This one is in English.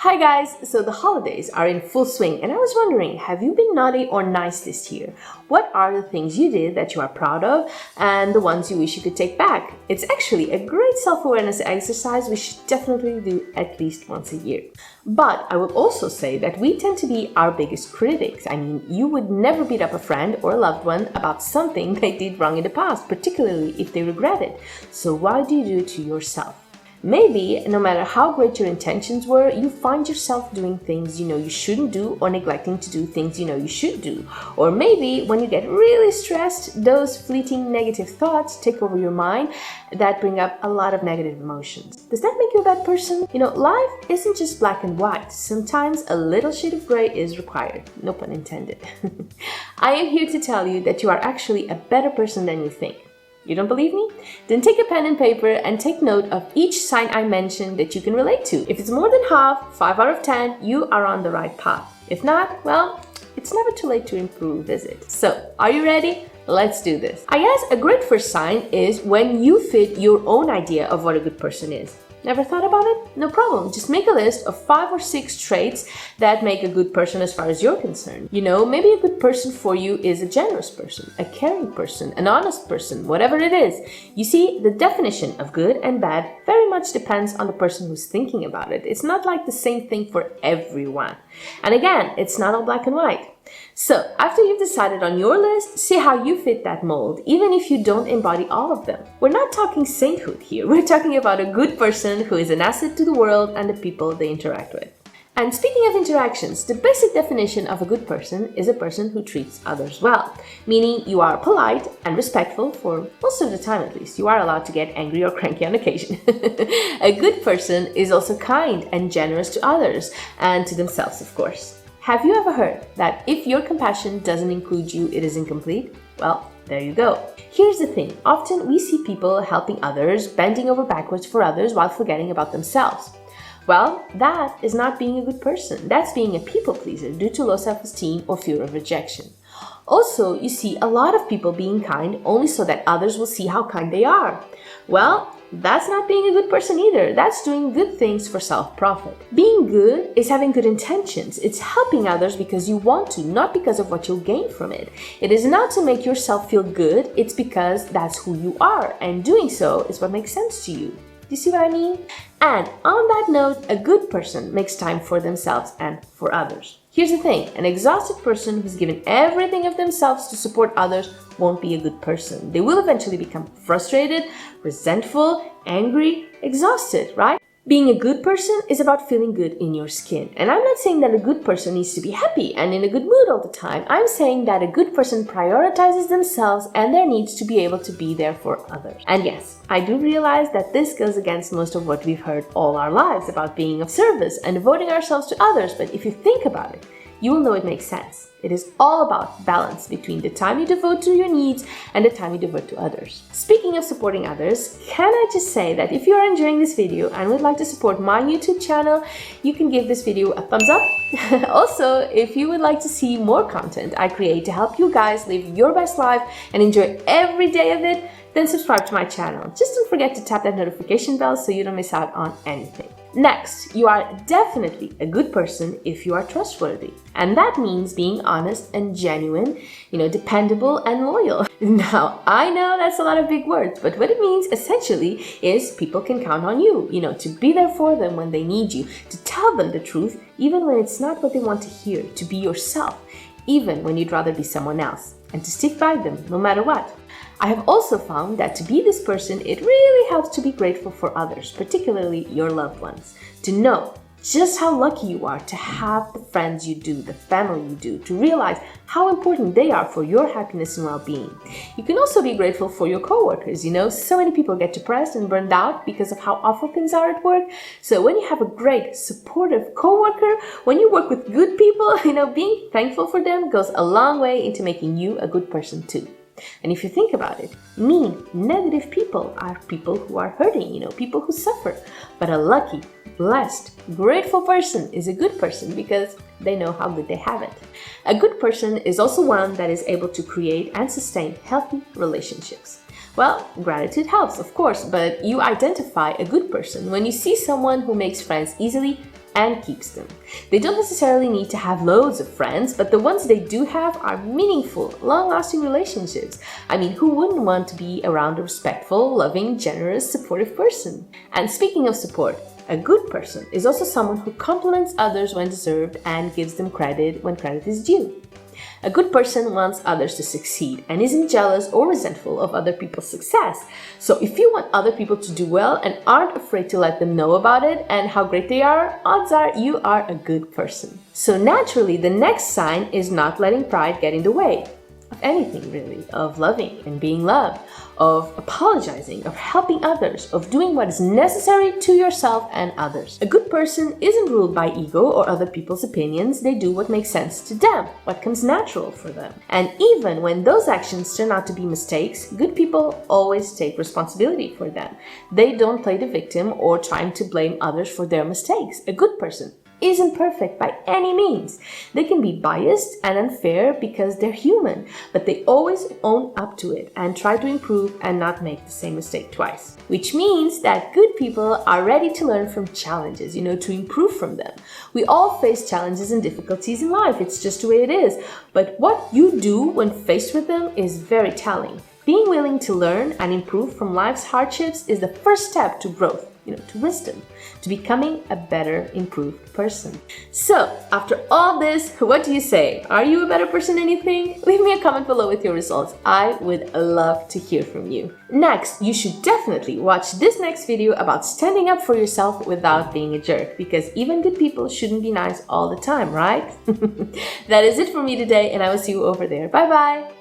Hi guys, so the holidays are in full swing and I was wondering, have you been naughty or nice this year? What are the things you did that you are proud of and the ones you wish you could take back? It's actually a great self-awareness exercise we should definitely do at least once a year. But I will also say that we tend to be our biggest critics. I mean, you would never beat up a friend or a loved one about something they did wrong in the past, particularly if they regret it. So why do you do it to yourself? Maybe, no matter how great your intentions were, you find yourself doing things you know you shouldn't do or neglecting to do things you know you should do. Or maybe when you get really stressed, those fleeting negative thoughts take over your mind that bring up a lot of negative emotions. Does that make you a bad person? You know, life isn't just black and white. Sometimes a little shade of gray is required. No pun intended. I am here to tell you that you are actually a better person than you think. You don't believe me? Then take a pen and paper and take note of each sign I mentioned that you can relate to. If it's more than half, 5 out of 10, you are on the right path. If not, well, it's never too late to improve, is it? So, are you ready? Let's do this. I guess a great first sign is when you fit your own idea of what a good person is. Never thought about it? No problem. Just make a list of 5 or 6 traits that make a good person as far as you're concerned. You know, maybe a good person for you is a generous person, a caring person, an honest person, whatever it is. You see, the definition of good and bad very much depends on the person who's thinking about it. It's not like the same thing for everyone. And again, it's not all black and white. So, after you've decided on your list, see how you fit that mold, even if you don't embody all of them. We're not talking sainthood here. We're talking about a good person who is an asset to the world and the people they interact with. And speaking of interactions, the basic definition of a good person is a person who treats others well, meaning you are polite and respectful for most of the time at least. You are allowed to get angry or cranky on occasion. A good person is also kind and generous to others and to themselves, of course. Have you ever heard that if your compassion doesn't include you, it is incomplete? Well, there you go. Here's the thing. Often we see people helping others, bending over backwards for others while forgetting about themselves. Well, that is not being a good person. That's being a people pleaser due to low self-esteem or fear of rejection. Also, you see a lot of people being kind only so that others will see how kind they are. Well, that's not being a good person either. That's doing good things for self-profit. Being good is having good intentions. It's helping others because you want to, not because of what you'll gain from it. It is not to make yourself feel good. It's because that's who you are, and doing so is what makes sense to you. Do you see what I mean? And on that note, a good person makes time for themselves and for others. Here's the thing, an exhausted person who's given everything of themselves to support others won't be a good person. They will eventually become frustrated, resentful, angry, exhausted, right? Being a good person is about feeling good in your skin. And I'm not saying that a good person needs to be happy and in a good mood all the time. I'm saying that a good person prioritizes themselves and their needs to be able to be there for others. And yes, I do realize that this goes against most of what we've heard all our lives about being of service and devoting ourselves to others. But if you think about it, you will know it makes sense. It is all about balance between the time you devote to your needs and the time you devote to others. Speaking of supporting others, can I just say that if you are enjoying this video and would like to support my YouTube channel, you can give this video a thumbs up. Also, if you would like to see more content I create to help you guys live your best life and enjoy every day of it, then subscribe to my channel. Just don't forget to tap that notification bell so you don't miss out on anything. Next, you are definitely a good person if you are trustworthy. And that means being honest and genuine, dependable and loyal. Now, I know that's a lot of big words, but what it means essentially is people can count on you, to be there for them when they need you, to tell them the truth, even when it's not what they want to hear, to be yourself, even when you'd rather be someone else, and to stick by them no matter what. I have also found that to be this person, it really helps to be grateful for others, particularly your loved ones. To know just how lucky you are to have the friends you do, the family you do, to realize how important they are for your happiness and well-being. You can also be grateful for your coworkers. So many people get depressed and burned out because of how awful things are at work. So when you have a great, supportive coworker, when you work with good people, being thankful for them goes a long way into making you a good person too. And if you think about it, mean, negative people are people who are hurting, people who suffer. But a lucky, blessed, grateful person is a good person because they know how good they have it. A good person is also one that is able to create and sustain healthy relationships. Well, gratitude helps, of course, but you identify a good person when you see someone who makes friends easily and keeps them. They don't necessarily need to have loads of friends, but the ones they do have are meaningful, long-lasting relationships. I mean, who wouldn't want to be around a respectful, loving, generous, supportive person? And speaking of support, a good person is also someone who compliments others when deserved and gives them credit when credit is due. A good person wants others to succeed and isn't jealous or resentful of other people's success. So if you want other people to do well and aren't afraid to let them know about it and how great they are, odds are you are a good person. So naturally, the next sign is not letting pride get in the way of anything really, of loving and being loved, of apologizing, of helping others, of doing what is necessary to yourself and others. A good person isn't ruled by ego or other people's opinions. They do what makes sense to them, what comes natural for them. And even when those actions turn out to be mistakes, good people always take responsibility for them. They don't play the victim or trying to blame others for their mistakes. A good person isn't perfect by any means. They can be biased and unfair because they're human, but they always own up to it and try to improve and not make the same mistake twice. Which means that good people are ready to learn from challenges, to improve from them. We all face challenges and difficulties in life. It's just the way it is. But what you do when faced with them is very telling. Being willing to learn and improve from life's hardships is the first step to growth, to wisdom, to becoming a better, improved person. So, after all this, what do you say? Are you a better person than you think? Leave me a comment below with your results. I would love to hear from you. Next, you should definitely watch this next video about standing up for yourself without being a jerk, because even good people shouldn't be nice all the time, right? That is it for me today, and I will see you over there. Bye bye!